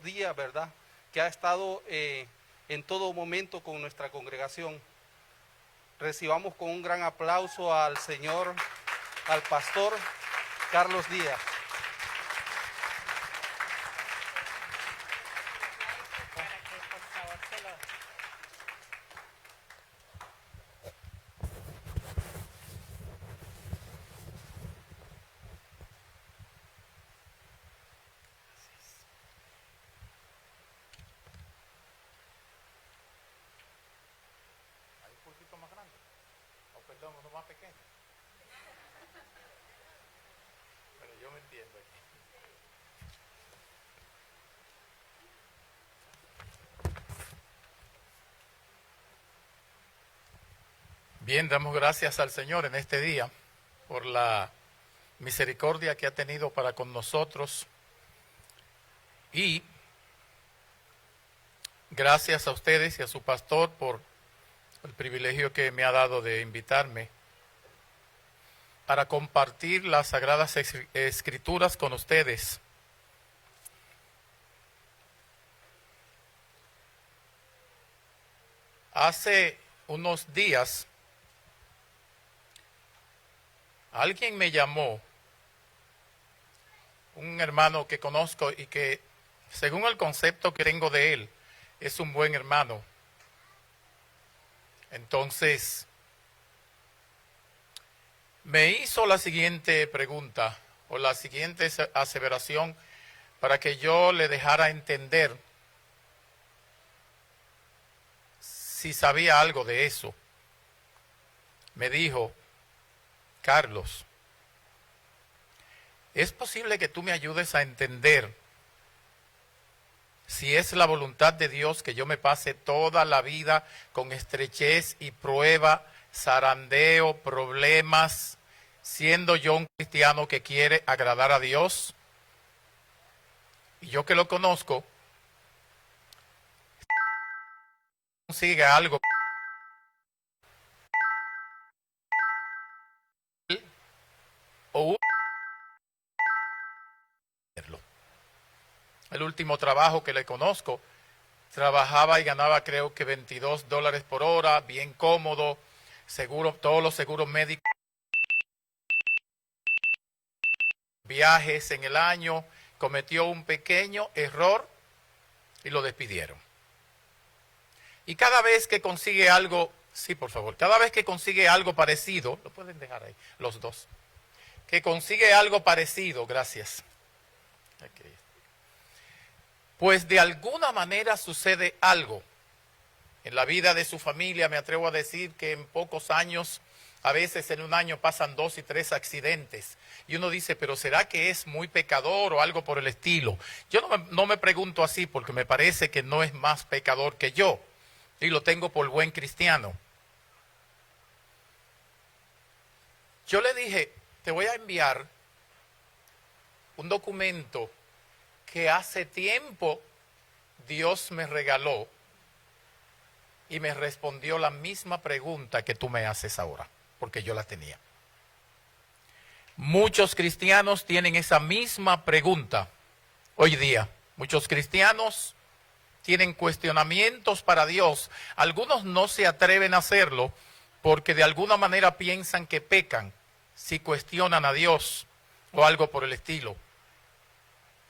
Díaz, ¿verdad? Que ha estado en todo momento con nuestra congregación. Recibamos con un gran aplauso al Señor, al pastor Carlos Díaz. Más grande, o perdón, uno más pequeño. Pero yo me entiendo aquí. Bien, damos gracias al Señor en este día por la misericordia que ha tenido para con nosotros y gracias a ustedes y a su pastor por el privilegio que me ha dado de invitarme para compartir las Sagradas Escrituras con ustedes. Hace unos días alguien me llamó, un hermano que conozco y que según el concepto que tengo de él, es un buen hermano. Entonces, me hizo la siguiente pregunta o la siguiente aseveración para que yo le dejara entender si sabía algo de eso. Me dijo: Carlos, ¿es posible que tú me ayudes a entender si es la voluntad de Dios que yo me pase toda la vida con estrechez y prueba, zarandeo, problemas, siendo yo un cristiano que quiere agradar a Dios? Y yo que lo conozco, consigue algo o el último trabajo que le conozco, trabajaba y ganaba creo que $22 por hora, bien cómodo, seguro, todos los seguros médicos, viajes en el año, cometió un pequeño error y lo despidieron. Y cada vez que consigue algo, sí, por favor, cada vez que consigue algo parecido, lo pueden dejar ahí, los dos, que consigue algo parecido, gracias. Okay. Pues de alguna manera sucede algo en la vida de su familia. Me atrevo a decir que en pocos años, a veces en un año pasan 2 y 3 accidentes. Y uno dice, pero ¿será que es muy pecador o algo por el estilo? Yo no me pregunto así porque me parece que no es más pecador que yo. Y lo tengo por buen cristiano. Yo le dije, te voy a enviar un documento que hace tiempo Dios me regaló y me respondió la misma pregunta que tú me haces ahora, porque yo la tenía. Muchos cristianos tienen esa misma pregunta hoy día. Muchos cristianos tienen cuestionamientos para Dios. Algunos no se atreven a hacerlo porque de alguna manera piensan que pecan si cuestionan a Dios o algo por el estilo.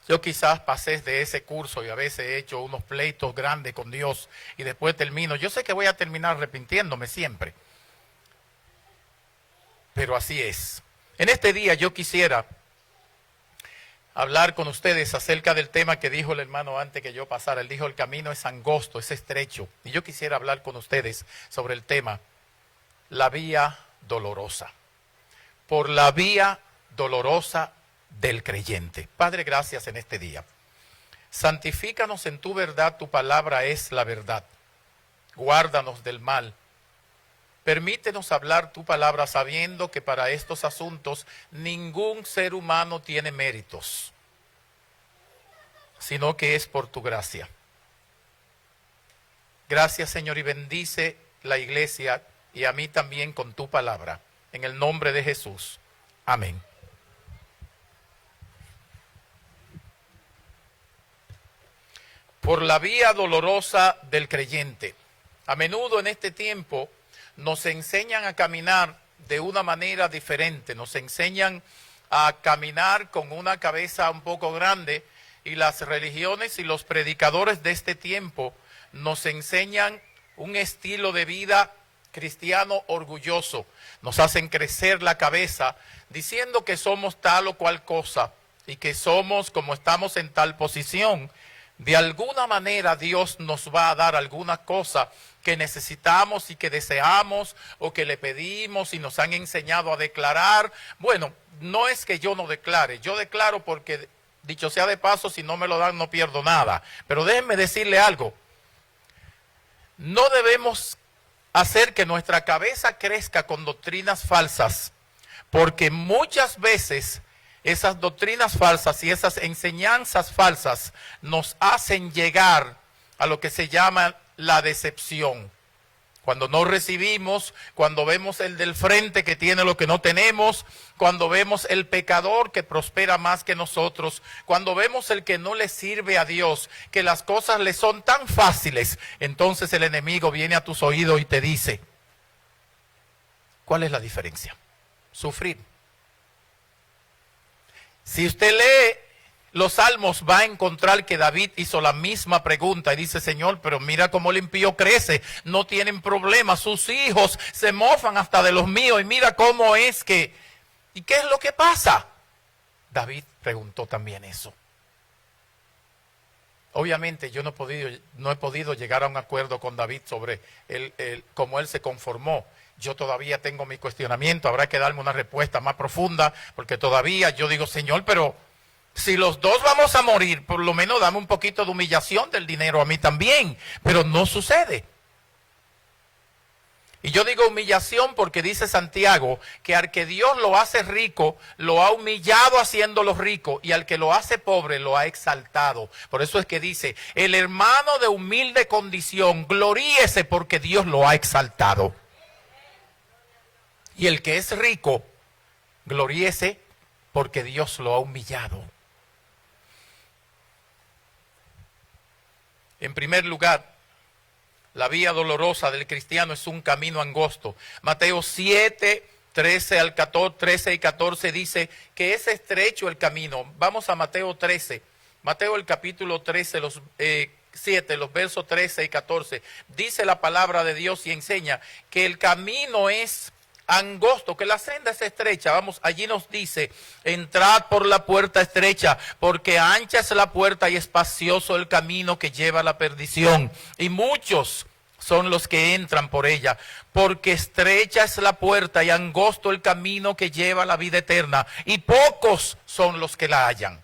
Yo quizás pasé de ese curso y a veces he hecho unos pleitos grandes con Dios y después termino. Yo sé que voy a terminar arrepintiéndome siempre, pero así es. En este día yo quisiera hablar con ustedes acerca del tema que dijo el hermano antes que yo pasara. Él dijo, el camino es angosto, es estrecho. Y yo quisiera hablar con ustedes sobre el tema, la vía dolorosa. Por la vía dolorosa del creyente. Padre, gracias en este día. Santifícanos en tu verdad, tu palabra es la verdad. Guárdanos del mal. Permítenos hablar tu palabra sabiendo que para estos asuntos ningún ser humano tiene méritos, sino que es por tu gracia. Gracias, Señor, y bendice la iglesia y a mí también con tu palabra. En el nombre de Jesús. Amén. por la vía dolorosa del creyente. A menudo en este tiempo nos enseñan a caminar de una manera diferente, nos enseñan a caminar con una cabeza un poco grande, y las religiones y los predicadores de este tiempo nos enseñan un estilo de vida cristiano orgulloso. Nos hacen crecer la cabeza diciendo que somos tal o cual cosa y que somos, como estamos en tal posición, de alguna manera Dios nos va a dar alguna cosa que necesitamos y que deseamos o que le pedimos y nos han enseñado a declarar. Bueno, no es que yo no declare, yo declaro porque, dicho sea de paso, si no me lo dan no pierdo nada. Pero déjenme decirle algo, no debemos hacer que nuestra cabeza crezca con doctrinas falsas, porque muchas veces esas doctrinas falsas y esas enseñanzas falsas nos hacen llegar a lo que se llama la decepción. Cuando no recibimos, cuando vemos el del frente que tiene lo que no tenemos, cuando vemos el pecador que prospera más que nosotros, cuando vemos el que no le sirve a Dios, que las cosas le son tan fáciles, entonces el enemigo viene a tus oídos y te dice, ¿cuál es la diferencia? Sufrir. Si usted lee los Salmos, va a encontrar que David hizo la misma pregunta y dice, Señor, pero mira cómo el impío crece, no tienen problemas, sus hijos se mofan hasta de los míos y mira cómo es que... ¿Y qué es lo que pasa? David preguntó también eso. Obviamente yo no he podido llegar a un acuerdo con David sobre cómo él se conformó. Yo todavía tengo mi cuestionamiento, habrá que darme una respuesta más profunda, porque todavía yo digo, Señor, pero si los dos vamos a morir, por lo menos dame un poquito de humillación del dinero a mí también, pero no sucede. Y yo digo humillación porque dice Santiago que al que Dios lo hace rico, lo ha humillado haciéndolo rico, y al que lo hace pobre, lo ha exaltado. Por eso es que dice, el hermano de humilde condición, gloríese porque Dios lo ha exaltado. Y el que es rico, gloríese porque Dios lo ha humillado. En primer lugar, la vía dolorosa del cristiano es un camino angosto. Mateo 7, 13 y 14 dice que es estrecho el camino. Vamos a Mateo 13. Mateo el capítulo 13, los 7, los versos 13 y 14. Dice la palabra de Dios y enseña que el camino es angosto, que la senda es estrecha. Vamos, allí nos dice, entrad por la puerta estrecha, porque ancha es la puerta y espacioso el camino que lleva a la perdición, y muchos son los que entran por ella, porque estrecha es la puerta y angosto el camino que lleva a la vida eterna, y pocos son los que la hallan.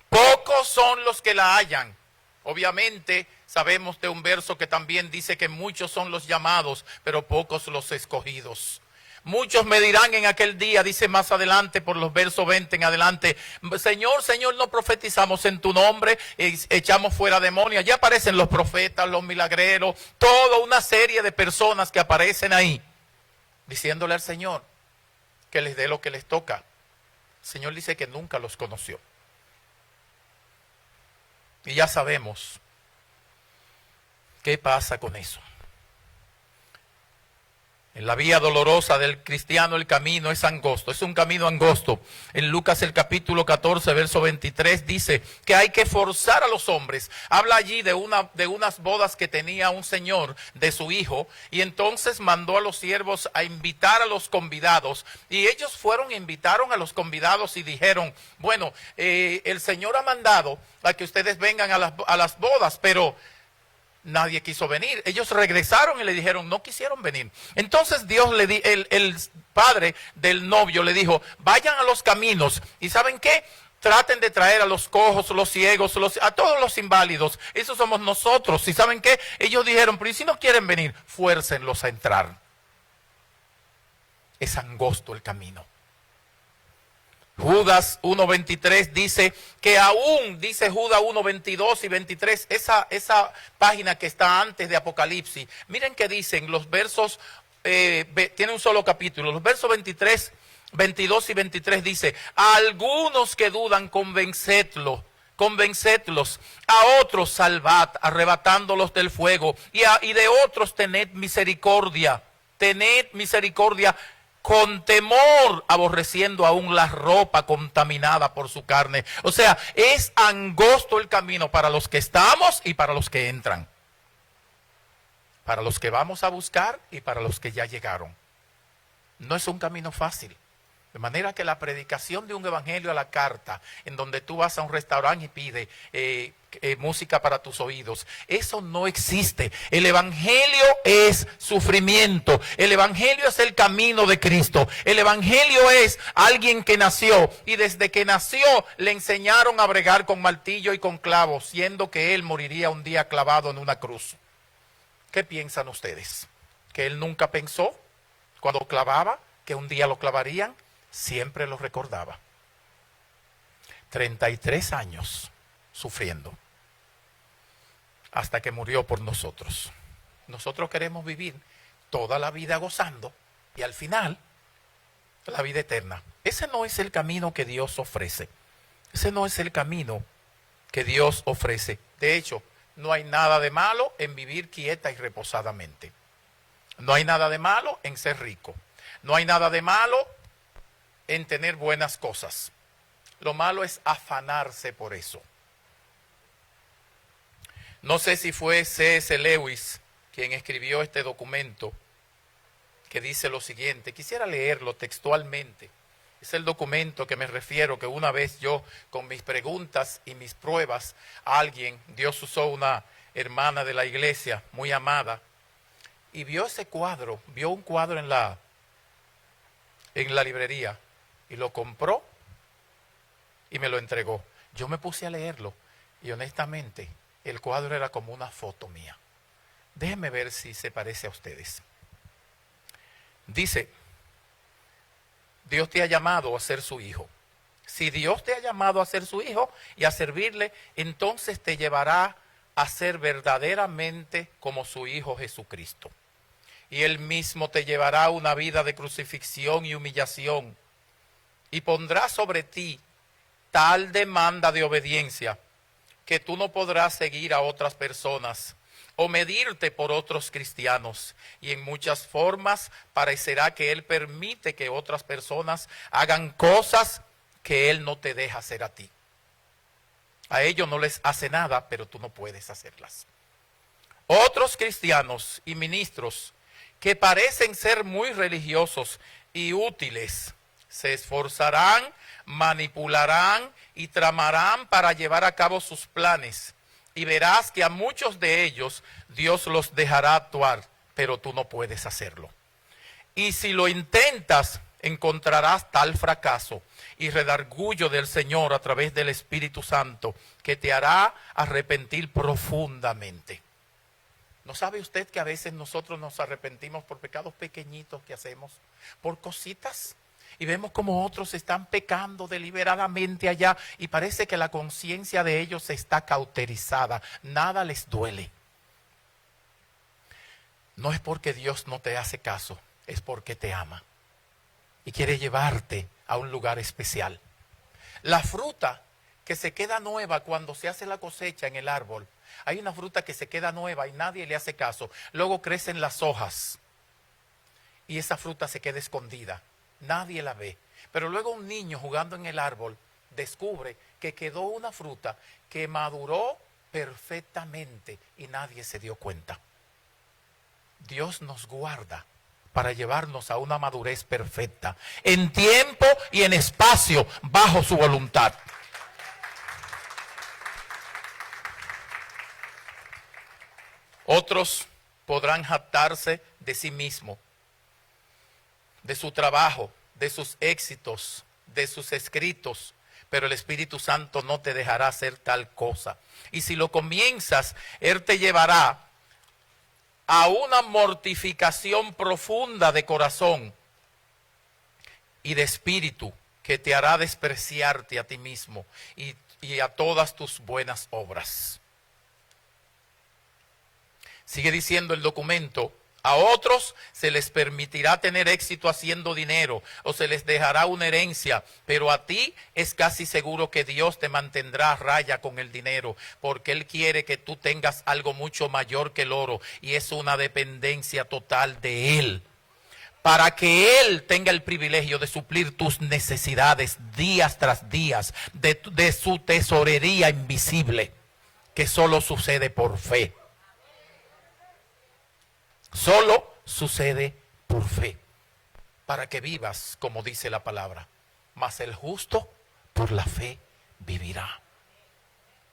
Pocos son los que la hallan. Obviamente sabemos de un verso que también dice que muchos son los llamados, pero pocos los escogidos. Muchos me dirán en aquel día, dice más adelante por los versos 20 en adelante, Señor, Señor, no profetizamos en tu nombre, echamos fuera demonios. Ya aparecen los profetas, los milagreros, toda una serie de personas que aparecen ahí, diciéndole al Señor que les dé lo que les toca. El Señor dice que nunca los conoció. Y ya sabemos qué pasa con eso. En la vía dolorosa del cristiano el camino es angosto, es un camino angosto. En Lucas el capítulo 14, verso 23 dice que hay que forzar a los hombres. Habla allí de unas bodas que tenía un señor de su hijo, y entonces mandó a los siervos a invitar a los convidados, y ellos fueron e invitaron a los convidados y dijeron, bueno, el Señor ha mandado a que ustedes vengan a las bodas, pero nadie quiso venir. Ellos regresaron y le dijeron, no quisieron venir. Entonces Dios el padre del novio le dijo, vayan a los caminos y ¿saben qué? Traten de traer a los cojos, los ciegos, a todos los inválidos. Esos somos nosotros. ¿Y saben qué? Ellos dijeron, pero ¿y si no quieren venir? Fuércenlos a entrar. Es angosto el camino. Judas 1.23 dice que aún, dice Judas 1.22 y 23, esa página que está antes de Apocalipsis, miren que dicen los versos, tiene un solo capítulo, los versos 23, 22 y 23 dice, a algunos que dudan convencedlos convencedlos, a otros salvad, arrebatándolos del fuego, y de otros tened misericordia con temor, aborreciendo aún la ropa contaminada por su carne. O sea, es angosto el camino para los que estamos y para los que entran, para los que vamos a buscar y para los que ya llegaron. No es un camino fácil. De manera que la predicación de un evangelio a la carta, en donde tú vas a un restaurante y pides música para tus oídos, eso no existe. El evangelio es sufrimiento. El evangelio es el camino de Cristo. El evangelio es alguien que nació y desde que nació le enseñaron a bregar con martillo y con clavos, siendo que él moriría un día clavado en una cruz. ¿Qué piensan ustedes? ¿Que él nunca pensó cuando clavaba que un día lo clavarían? Siempre lo recordaba. 33 años sufriendo hasta que murió por nosotros. Nosotros queremos vivir toda la vida gozando y al final la vida eterna. Ese no es el camino que Dios ofrece. Ese no es el camino que Dios ofrece. De hecho, no hay nada de malo en vivir quieta y reposadamente. No hay nada de malo en ser rico. No hay nada de malo en tener buenas cosas. Lo malo es afanarse por eso. No sé si fue C.S. Lewis quien escribió este documento que dice lo siguiente. Quisiera leerlo textualmente. Es el documento que me refiero, que una vez yo, con mis preguntas y mis pruebas, a alguien, Dios usó una hermana de la iglesia muy amada, y vio ese cuadro, vio un cuadro en la librería, y lo compró y me lo entregó. Yo me puse a leerlo y honestamente el cuadro era como una foto mía. Déjenme ver si se parece a ustedes. Dice: Dios te ha llamado a ser su hijo. Si Dios te ha llamado a ser su hijo y a servirle, entonces te llevará a ser verdaderamente como su hijo Jesucristo. Y Él mismo te llevará a una vida de crucifixión y humillación, y pondrá sobre ti tal demanda de obediencia que tú no podrás seguir a otras personas o medirte por otros cristianos. Y en muchas formas parecerá que Él permite que otras personas hagan cosas que Él no te deja hacer a ti. A ellos no les hace nada, pero tú no puedes hacerlas. Otros cristianos y ministros que parecen ser muy religiosos y útiles, se esforzarán, manipularán y tramarán para llevar a cabo sus planes. Y verás que a muchos de ellos Dios los dejará actuar, pero tú no puedes hacerlo. Y si lo intentas, encontrarás tal fracaso y redarguyo del Señor a través del Espíritu Santo, que te hará arrepentir profundamente. ¿No sabe usted que a veces nosotros nos arrepentimos por pecados pequeñitos que hacemos? Por cositas. Y vemos como otros están pecando deliberadamente allá y parece que la conciencia de ellos está cauterizada. Nada les duele. No es porque Dios no te hace caso, es porque te ama y quiere llevarte a un lugar especial. La fruta que se queda nueva cuando se hace la cosecha en el árbol, hay una fruta que se queda nueva y nadie le hace caso. Luego crecen las hojas y esa fruta se queda escondida. Nadie la ve. Pero luego un niño jugando en el árbol descubre que quedó una fruta que maduró perfectamente y nadie se dio cuenta. Dios nos guarda para llevarnos a una madurez perfecta, en tiempo y en espacio, bajo su voluntad. Otros podrán jactarse de sí mismos, de su trabajo, de sus éxitos, de sus escritos, pero el Espíritu Santo no te dejará hacer tal cosa. Y si lo comienzas, Él te llevará a una mortificación profunda de corazón y de espíritu que te hará despreciarte a ti mismo y a todas tus buenas obras. Sigue diciendo el documento A otros se les permitirá tener éxito haciendo dinero o se les dejará una herencia, pero a ti es casi seguro que Dios te mantendrá a raya con el dinero, porque Él quiere que tú tengas algo mucho mayor que el oro y es una dependencia total de Él, para que Él tenga el privilegio de suplir tus necesidades días tras días, de su tesorería invisible, que solo sucede por fe. Solo sucede por fe, para que vivas como dice la palabra. Mas el justo por la fe vivirá.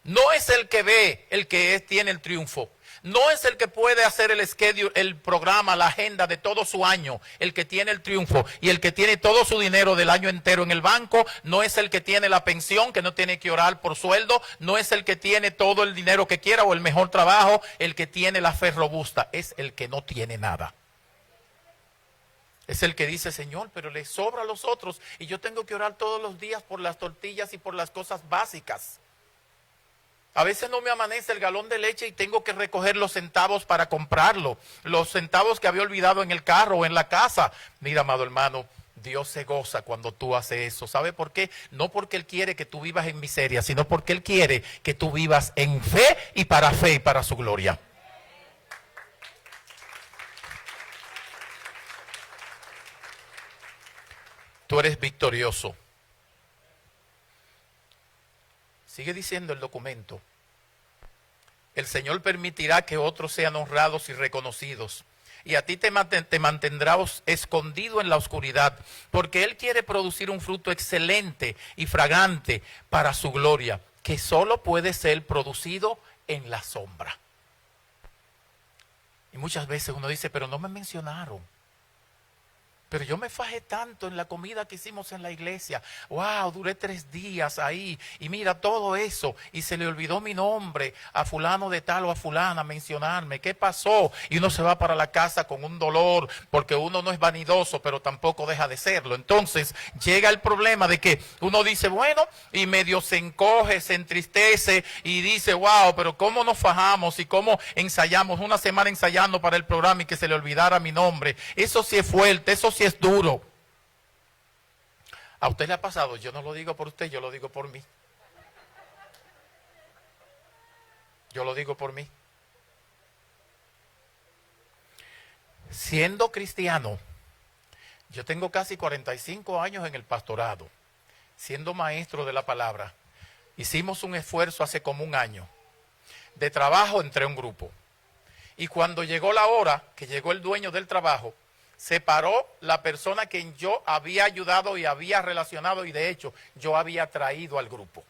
No es el que ve el que tiene el triunfo. No es el que puede hacer el schedule, el programa, la agenda de todo su año, el que tiene el triunfo. Y el que tiene todo su dinero del año entero en el banco, no es el que tiene la pensión, que no tiene que orar por sueldo, no es el que tiene todo el dinero que quiera o el mejor trabajo, el que tiene la fe robusta, es el que no tiene nada. Es el que dice, Señor, pero le sobra a los otros y yo tengo que orar todos los días por las tortillas y por las cosas básicas. A veces no me amanece el galón de leche y tengo que recoger los centavos para comprarlo. Los centavos que había olvidado en el carro o en la casa. Mira, amado hermano, Dios se goza cuando tú haces eso. ¿Sabe por qué? No porque Él quiere que tú vivas en miseria, sino porque Él quiere que tú vivas en fe y para su gloria. Tú eres victorioso. Sigue diciendo el documento. El Señor permitirá que otros sean honrados y reconocidos. Y a ti te mantendrá escondido en la oscuridad, porque Él quiere producir un fruto excelente y fragante para su gloria, que solo puede ser producido en la sombra. Y muchas veces uno dice, pero no me mencionaron. Pero yo me fajé tanto en la comida que hicimos en la iglesia. Wow, duré 3 días ahí. Y mira todo eso. Y se le olvidó mi nombre a fulano de tal o a fulana mencionarme. ¿Qué pasó? Y uno se va para la casa con un dolor. Porque uno no es vanidoso, pero tampoco deja de serlo. Entonces llega el problema de que uno dice, bueno, y medio se encoge, se entristece. Y dice, wow, pero cómo nos fajamos y cómo ensayamos. Una semana ensayando para el programa y que se le olvidara mi nombre. Eso sí es fuerte, eso sí es duro. ¿A usted le ha pasado? Yo no lo digo por usted, yo lo digo por mí. Yo lo digo por mí. Siendo cristiano, yo tengo casi 45 años en el pastorado, siendo maestro de la palabra. Hicimos un esfuerzo hace como 1 año de trabajo entre un grupo. Y cuando llegó la hora, que llegó el dueño del trabajo, se paró la persona a quien yo había ayudado y había relacionado y de hecho yo había traído al grupo.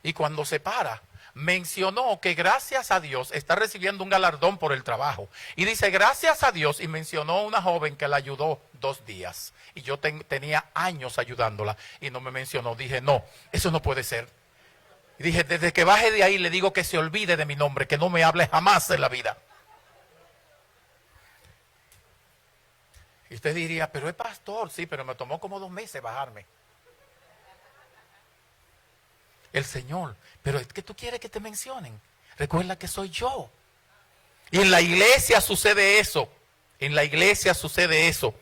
Y cuando se para, mencionó que gracias a Dios está recibiendo un galardón por el trabajo. Y dice gracias a Dios y mencionó una joven que la ayudó 2 días. Y yo tenía años ayudándola y no me mencionó. Dije no, eso no puede ser. Y dije desde que baje de ahí le digo que se olvide de mi nombre, que no me hable jamás en la vida. Y usted diría, pero es pastor, sí, pero me tomó como 2 meses bajarme. El Señor, pero es que tú quieres que te mencionen. Recuerda que soy yo. Y en la iglesia sucede eso. En la iglesia sucede eso.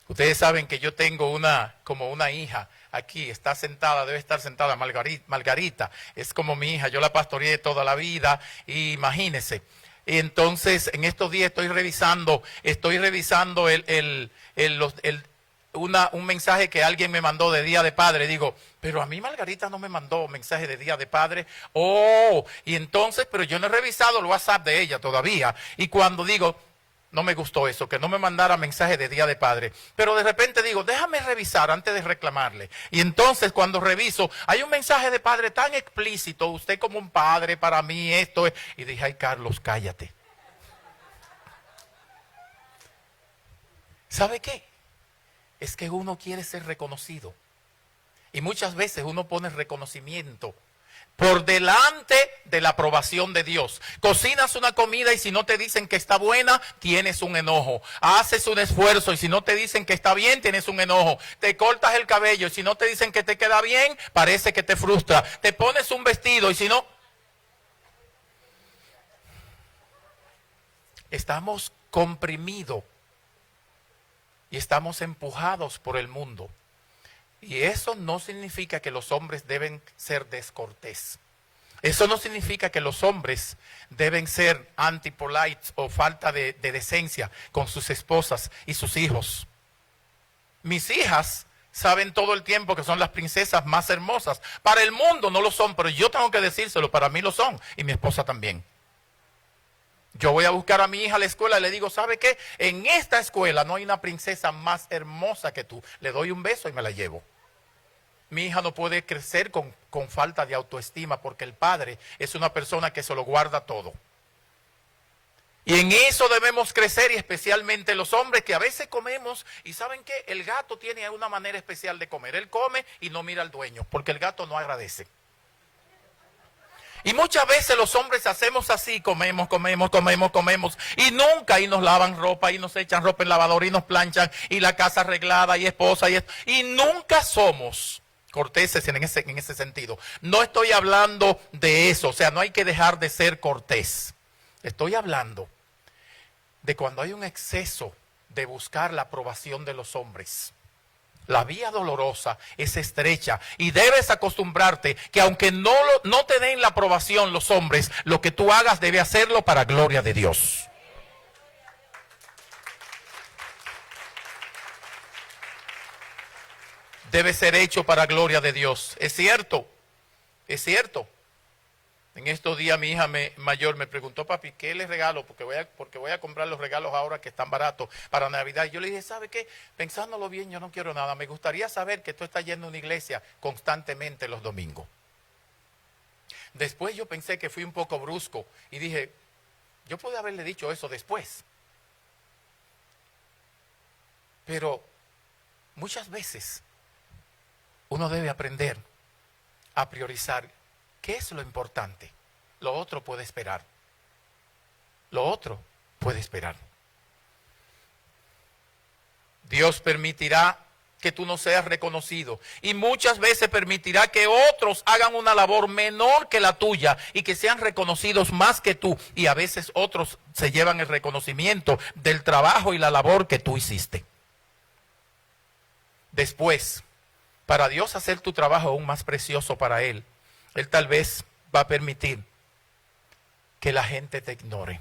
Ustedes saben que yo tengo como una hija aquí, está sentada, debe estar sentada, Margarita. Es como mi hija, yo la pastoreé toda la vida. Y imagínense. Y entonces en estos días estoy revisando un mensaje que alguien me mandó de Día de Padre. Digo, pero a mí Margarita no me mandó mensaje de Día de Padre. Oh, y entonces, pero yo no he revisado el WhatsApp de ella todavía. Y cuando digo, no me gustó eso, que no me mandara mensaje de Día de Padre. Pero de repente digo, déjame revisar antes de reclamarle. Y entonces cuando reviso, hay un mensaje de padre tan explícito, usted como un padre para mí, esto es. Y dije, ay Carlos, cállate. ¿Sabe qué? Es que uno quiere ser reconocido. Y muchas veces uno pone reconocimiento por delante de la aprobación de Dios. Cocinas una comida y si no te dicen que está buena, tienes un enojo. Haces un esfuerzo y si no te dicen que está bien, tienes un enojo. Te cortas el cabello y si no te dicen que te queda bien, parece que te frustra. Te pones un vestido y si no... estamos comprimidos y estamos empujados por el mundo. Y eso no significa que los hombres deben ser descortés. Eso no significa que los hombres deben ser anti-polite o falta de decencia con sus esposas y sus hijos. Mis hijas saben todo el tiempo que son las princesas más hermosas. Para el mundo no lo son, pero yo tengo que decírselo, para mí lo son, y mi esposa también. Yo voy a buscar a mi hija a la escuela y le digo, ¿sabe qué? En esta escuela no hay una princesa más hermosa que tú. Le doy un beso y me la llevo. Mi hija no puede crecer con falta de autoestima porque el padre es una persona que se lo guarda todo. Y en eso debemos crecer, y especialmente los hombres que a veces comemos, y ¿saben qué? El gato tiene una manera especial de comer. Él come y no mira al dueño porque el gato no agradece. Y muchas veces los hombres hacemos así, comemos, y nunca, y nos lavan ropa, y nos echan ropa en lavadora, y nos planchan, y la casa arreglada, y esposa, y nunca somos corteses en ese sentido. No estoy hablando de eso, o sea, no hay que dejar de ser cortés. Estoy hablando de cuando hay un exceso de buscar la aprobación de los hombres. La vía dolorosa es estrecha y debes acostumbrarte que aunque no te den la aprobación los hombres, lo que tú hagas debe hacerlo para gloria de Dios. Debe ser hecho para gloria de Dios. Es cierto, es cierto. En estos días mi hija mayor me preguntó, papi, ¿qué le regalo? Porque voy a comprar los regalos ahora que están baratos para Navidad. Y yo le dije, ¿sabe qué? Pensándolo bien, yo no quiero nada. Me gustaría saber que tú estás yendo a una iglesia constantemente los domingos. Después yo pensé que fui un poco brusco y dije, yo pude haberle dicho eso después. Pero muchas veces uno debe aprender a priorizar. ¿Qué es lo importante? Lo otro puede esperar. Lo otro puede esperar. Dios permitirá que tú no seas reconocido y muchas veces permitirá que otros hagan una labor menor que la tuya y que sean reconocidos más que tú, y a veces otros se llevan el reconocimiento del trabajo y la labor que tú hiciste. Después, para Dios hacer tu trabajo aún más precioso para Él, Él tal vez va a permitir que la gente te ignore.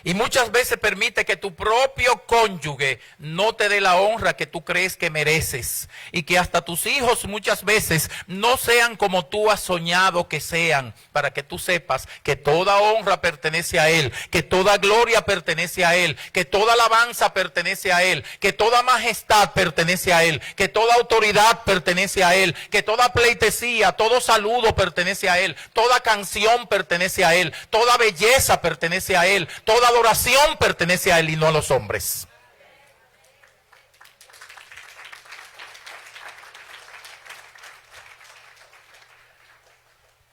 Y muchas veces permite que tu propio cónyuge no te dé la honra que tú crees que mereces. Y que hasta tus hijos muchas veces no sean como tú has soñado que sean. Para que tú sepas que toda honra pertenece a Él. Que toda gloria pertenece a Él. Que toda alabanza pertenece a Él. Que toda majestad pertenece a Él. Que toda autoridad pertenece a Él. Que toda pleitesía, todo saludo pertenece a Él. Toda canción pertenece a Él. Toda belleza pertenece a Él. Toda adoración pertenece a Él y no a los hombres.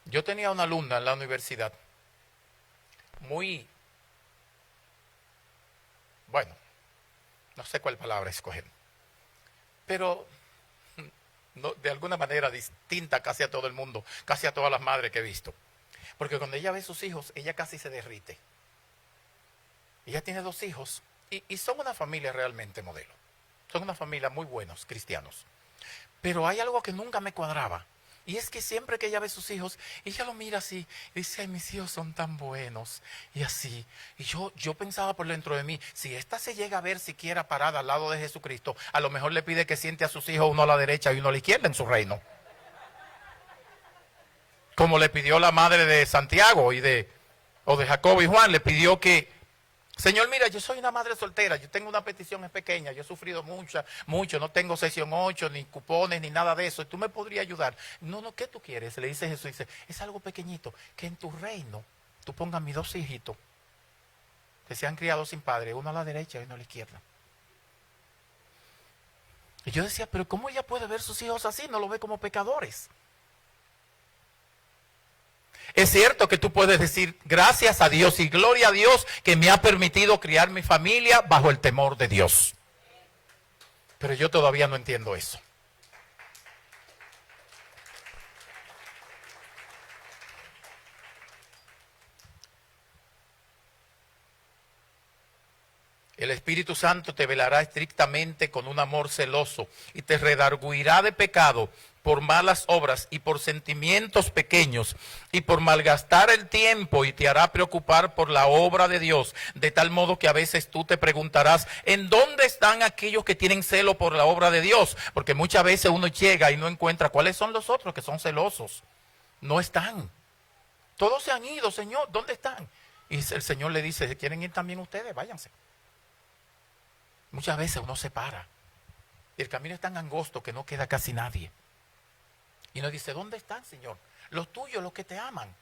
Yo tenía una alumna en la universidad, muy, bueno, no sé cuál palabra escoger, pero no, de alguna manera distinta casi a todo el mundo, casi a todas las madres que he visto. Porque cuando ella ve a sus hijos, ella casi se derrite. Ella tiene 2 hijos y son una familia realmente modelo. Son una familia muy buenos, cristianos. Pero hay algo que nunca me cuadraba. Y es que siempre que ella ve a sus hijos, ella lo mira así y dice, ay, mis hijos son tan buenos. Y así. Y yo pensaba por dentro de mí, si esta se llega a ver siquiera parada al lado de Jesucristo, a lo mejor le pide que siente a sus hijos uno a la derecha y uno a la izquierda en su reino. Como le pidió la madre de Santiago o de Jacobo y Juan, le pidió que, Señor, mira, yo soy una madre soltera, yo tengo una petición, es pequeña, yo he sufrido mucho, no tengo sesión 8, ni cupones, ni nada de eso, ¿y tú me podrías ayudar? No, ¿qué tú quieres? Le dice Jesús, dice, es algo pequeñito, que en tu reino tú pongas mis 2 hijitos, que se han criado sin padre, uno a la derecha y uno a la izquierda. Y yo decía, pero ¿cómo ella puede ver sus hijos así? No lo ve como pecadores. Es cierto que tú puedes decir gracias a Dios y gloria a Dios que me ha permitido criar mi familia bajo el temor de Dios. Pero yo todavía no entiendo eso. El Espíritu Santo te velará estrictamente con un amor celoso y te redarguirá de pecado por malas obras y por sentimientos pequeños y por malgastar el tiempo, y te hará preocupar por la obra de Dios, de tal modo que a veces tú te preguntarás, ¿en dónde están aquellos que tienen celo por la obra de Dios? Porque muchas veces uno llega y no encuentra cuáles son los otros que son celosos. No están. Todos se han ido, Señor, ¿dónde están? Y el Señor le dice, ¿quieren ir también ustedes? Váyanse. Muchas veces uno se para. Y el camino es tan angosto que no queda casi nadie. Y uno dice, ¿dónde están, Señor? Los tuyos, los que te aman.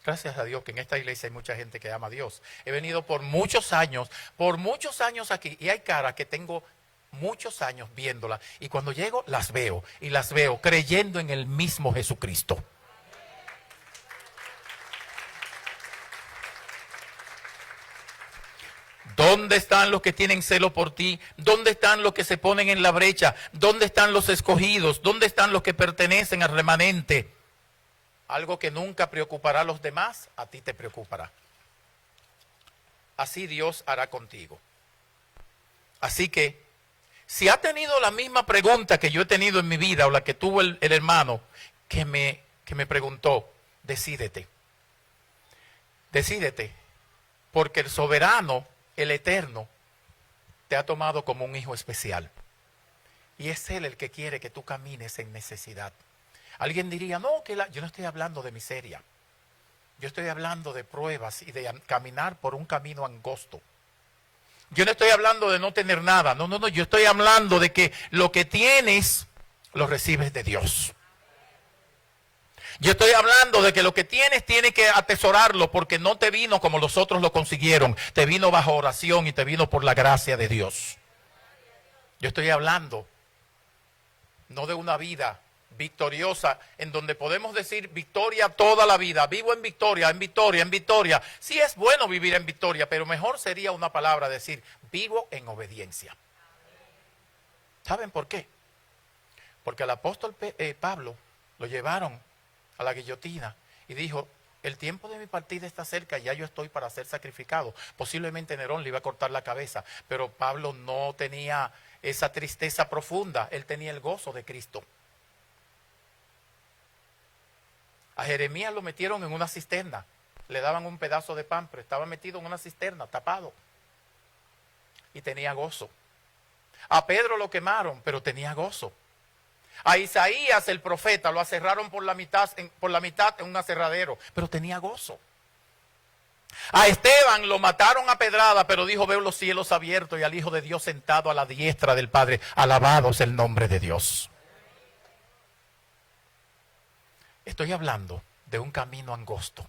Gracias a Dios que en esta iglesia hay mucha gente que ama a Dios. He venido por muchos años aquí. Y hay caras que tengo muchos años viéndolas. Y cuando llego, las veo. Y las veo creyendo en el mismo Jesucristo. ¿Dónde están los que tienen celo por ti? ¿Dónde están los que se ponen en la brecha? ¿Dónde están los escogidos? ¿Dónde están los que pertenecen al remanente? Algo que nunca preocupará a los demás, a ti te preocupará. Así Dios hará contigo. Así que, si ha tenido la misma pregunta que yo he tenido en mi vida, o la que tuvo el hermano que me preguntó, decídete. Decídete, porque el soberano, el eterno, te ha tomado como un hijo especial. Y es Él el que quiere que tú camines en necesidad. Alguien diría, no, yo no estoy hablando de miseria. Yo estoy hablando de pruebas y de caminar por un camino angosto. Yo no estoy hablando de no tener nada. No. Yo estoy hablando de que lo que tienes, lo recibes de Dios. Yo estoy hablando de que lo que tienes que atesorarlo, porque no te vino como los otros lo consiguieron. Te vino bajo oración y te vino por la gracia de Dios. Yo estoy hablando no de una vida victoriosa en donde podemos decir victoria toda la vida. Vivo en victoria, en victoria, en victoria. Sí es bueno vivir en victoria, pero mejor sería una palabra decir vivo en obediencia. ¿Saben por qué? Porque al apóstol Pablo lo llevaron a la guillotina y dijo, el tiempo de mi partida está cerca, ya yo estoy para ser sacrificado. Posiblemente Nerón le iba a cortar la cabeza, pero Pablo no tenía esa tristeza profunda, él tenía el gozo de Cristo. A Jeremías lo metieron en una cisterna, le daban un pedazo de pan, pero estaba metido en una cisterna, tapado, y tenía gozo. A Pedro lo quemaron, pero tenía gozo. A Isaías, el profeta, lo aserraron por la mitad en un aserradero, pero tenía gozo. A Esteban lo mataron a pedrada, pero dijo, veo los cielos abiertos y al Hijo de Dios sentado a la diestra del Padre. Alabado sea el nombre de Dios. Estoy hablando de un camino angosto.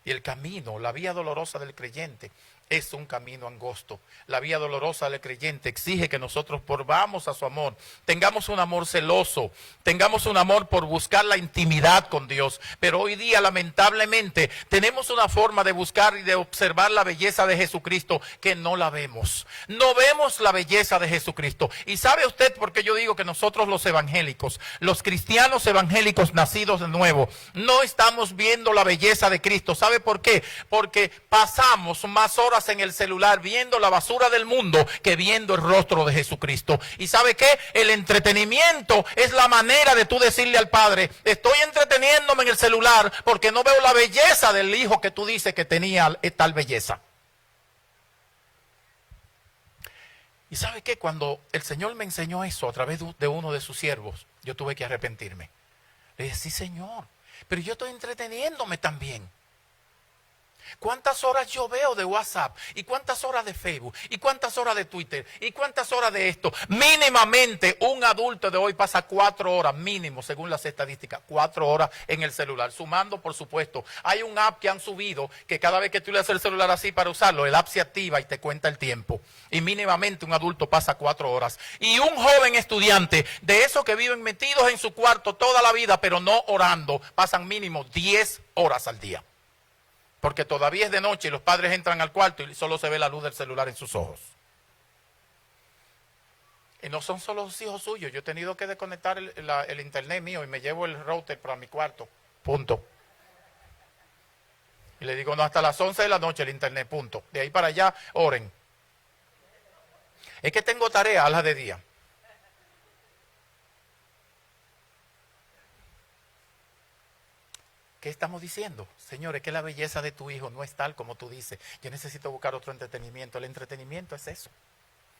Y el camino, la vía dolorosa del creyente, es un camino angosto. La vía dolorosa del creyente exige que nosotros volvamos a su amor, tengamos un amor celoso, tengamos un amor por buscar la intimidad con Dios. Pero hoy día, lamentablemente, tenemos una forma de buscar y de observar la belleza de Jesucristo que no la vemos. No vemos la belleza de Jesucristo. Y ¿sabe usted por qué yo digo que nosotros los evangélicos, los cristianos evangélicos nacidos de nuevo, no estamos viendo la belleza de Cristo? ¿Sabe por qué? Porque pasamos más horas en el celular viendo la basura del mundo que viendo el rostro de Jesucristo. ¿Y sabe qué? El entretenimiento es la manera de tú decirle al Padre, estoy entreteniéndome en el celular porque no veo la belleza del hijo que tú dices que tenía tal belleza. ¿Y sabe qué? Cuando el Señor me enseñó eso a través de uno de sus siervos, yo tuve que arrepentirme. Le dije, sí, Señor, pero yo estoy entreteniéndome también. ¿Cuántas horas yo veo de WhatsApp? ¿Y cuántas horas de Facebook? ¿Y cuántas horas de Twitter? ¿Y cuántas horas de esto? Mínimamente un adulto de hoy pasa 4 horas mínimo, según las estadísticas, 4 horas en el celular. Sumando, por supuesto, hay un app que han subido que cada vez que tú le haces el celular así para usarlo, el app se activa y te cuenta el tiempo. Y mínimamente un adulto pasa 4 horas. Y un joven estudiante, de esos que viven metidos en su cuarto toda la vida, pero no orando, pasan mínimo 10 horas al día. Porque todavía es de noche y los padres entran al cuarto y solo se ve la luz del celular en sus ojos. Y no son solo los hijos suyos. Yo he tenido que desconectar el internet mío y me llevo el router para mi cuarto. Punto. Y le digo, no, hasta las 11 de la noche el internet, punto. De ahí para allá, oren. Es que tengo tarea, hazla de día. ¿Qué estamos diciendo? Señores, que la belleza de tu hijo no es tal como tú dices. Yo necesito buscar otro entretenimiento. El entretenimiento es eso.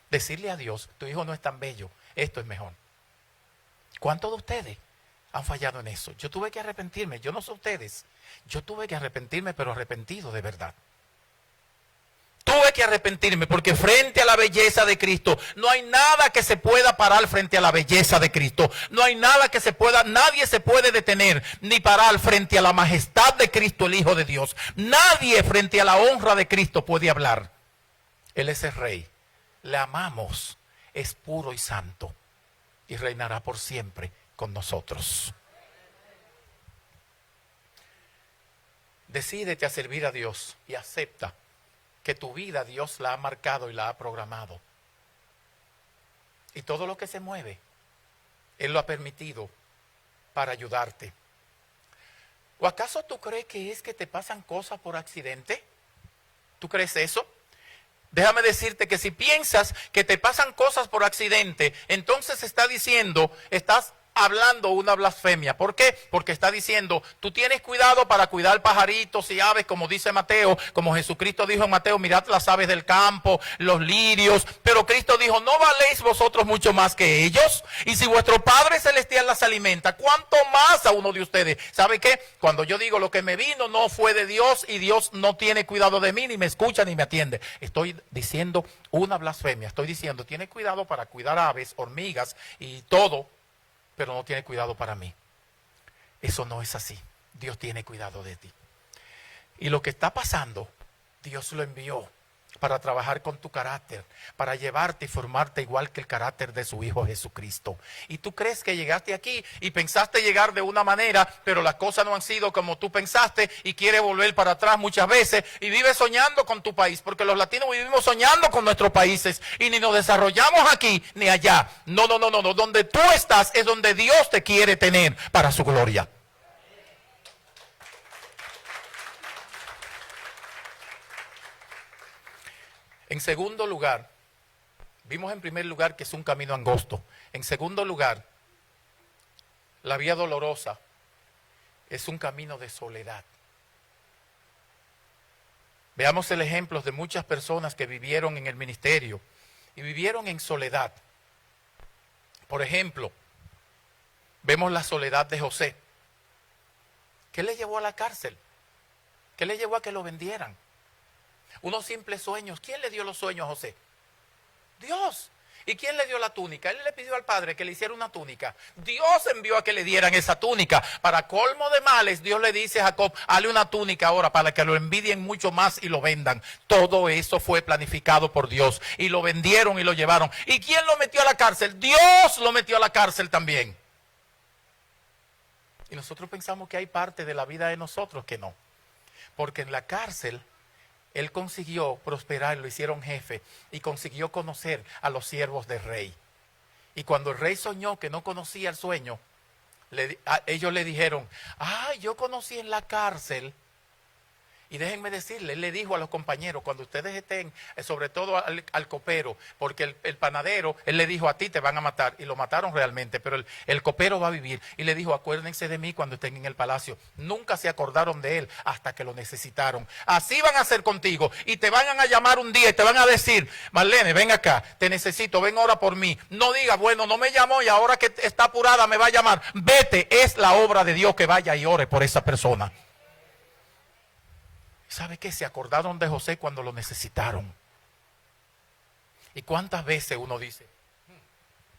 Decirle a Dios, tu hijo no es tan bello, esto es mejor. ¿Cuántos de ustedes han fallado en eso? Yo tuve que arrepentirme, yo no sé ustedes. Yo tuve que arrepentirme, pero arrepentido de verdad. Tuve que arrepentirme porque frente a la belleza de Cristo no hay nada que se pueda parar frente a la belleza de Cristo. No hay nada que se pueda, nadie se puede detener ni parar frente a la majestad de Cristo, el Hijo de Dios. Nadie frente a la honra de Cristo puede hablar. Él es el Rey. Le amamos, es puro y santo y reinará por siempre con nosotros. Decídete a servir a Dios y acepta que tu vida Dios la ha marcado y la ha programado. Y todo lo que se mueve, Él lo ha permitido para ayudarte. ¿O acaso tú crees que es que te pasan cosas por accidente? ¿Tú crees eso? Déjame decirte que si piensas que te pasan cosas por accidente, entonces está diciendo, estás hablando una blasfemia. ¿Por qué? Porque está diciendo, tú tienes cuidado para cuidar pajaritos y aves, como dice Mateo, como Jesucristo dijo en Mateo, mirad las aves del campo, los lirios. Pero Cristo dijo, ¿no valéis vosotros mucho más que ellos? Y si vuestro Padre Celestial las alimenta, ¿cuánto más a uno de ustedes? ¿Sabe qué? Cuando yo digo lo que me vino no fue de Dios y Dios no tiene cuidado de mí, ni me escucha ni me atiende. Estoy diciendo una blasfemia. Estoy diciendo, tiene cuidado para cuidar aves, hormigas y todo, pero no tiene cuidado para mí. Eso no es así. Dios tiene cuidado de ti. Y lo que está pasando, Dios lo envió para trabajar con tu carácter, para llevarte y formarte igual que el carácter de su Hijo Jesucristo. Y tú crees que llegaste aquí y pensaste llegar de una manera, pero las cosas no han sido como tú pensaste y quieres volver para atrás muchas veces y vives soñando con tu país, porque los latinos vivimos soñando con nuestros países y ni nos desarrollamos aquí ni allá. No. Donde tú estás es donde Dios te quiere tener para su gloria. En segundo lugar, vimos en primer lugar que es un camino angosto. En segundo lugar, la vía dolorosa es un camino de soledad. Veamos el ejemplo de muchas personas que vivieron en el ministerio y vivieron en soledad. Por ejemplo, vemos la soledad de José. ¿Qué le llevó a la cárcel? ¿Qué le llevó a que lo vendieran? Unos simples sueños. ¿Quién le dio los sueños a José? Dios. ¿Y quién le dio la túnica? Él le pidió al padre que le hiciera una túnica. Dios envió a que le dieran esa túnica. Para colmo de males, Dios le dice a Jacob, hazle una túnica ahora para que lo envidien mucho más y lo vendan. Todo eso fue planificado por Dios. Y lo vendieron y lo llevaron. ¿Y quién lo metió a la cárcel? Dios lo metió a la cárcel también. Y nosotros pensamos que hay parte de la vida de nosotros que no. Porque en la cárcel él consiguió prosperar, lo hicieron jefe y consiguió conocer a los siervos del rey. Y cuando el rey soñó que no conocía el sueño, ellos le dijeron, yo conocí en la cárcel. Y déjenme decirle, él le dijo a los compañeros, cuando ustedes estén, sobre todo al copero, porque el panadero, él le dijo, a ti te van a matar, y lo mataron realmente, pero el copero va a vivir. Y le dijo, acuérdense de mí cuando estén en el palacio. Nunca se acordaron de él hasta que lo necesitaron. Así van a hacer contigo, y te van a llamar un día y te van a decir, Marlene, ven acá, te necesito, ven ora por mí. No digas, bueno, no me llamó y ahora que está apurada me va a llamar. Vete, es la obra de Dios que vaya y ore por esa persona. ¿Sabe qué? Se acordaron de José cuando lo necesitaron. ¿Y cuántas veces uno dice,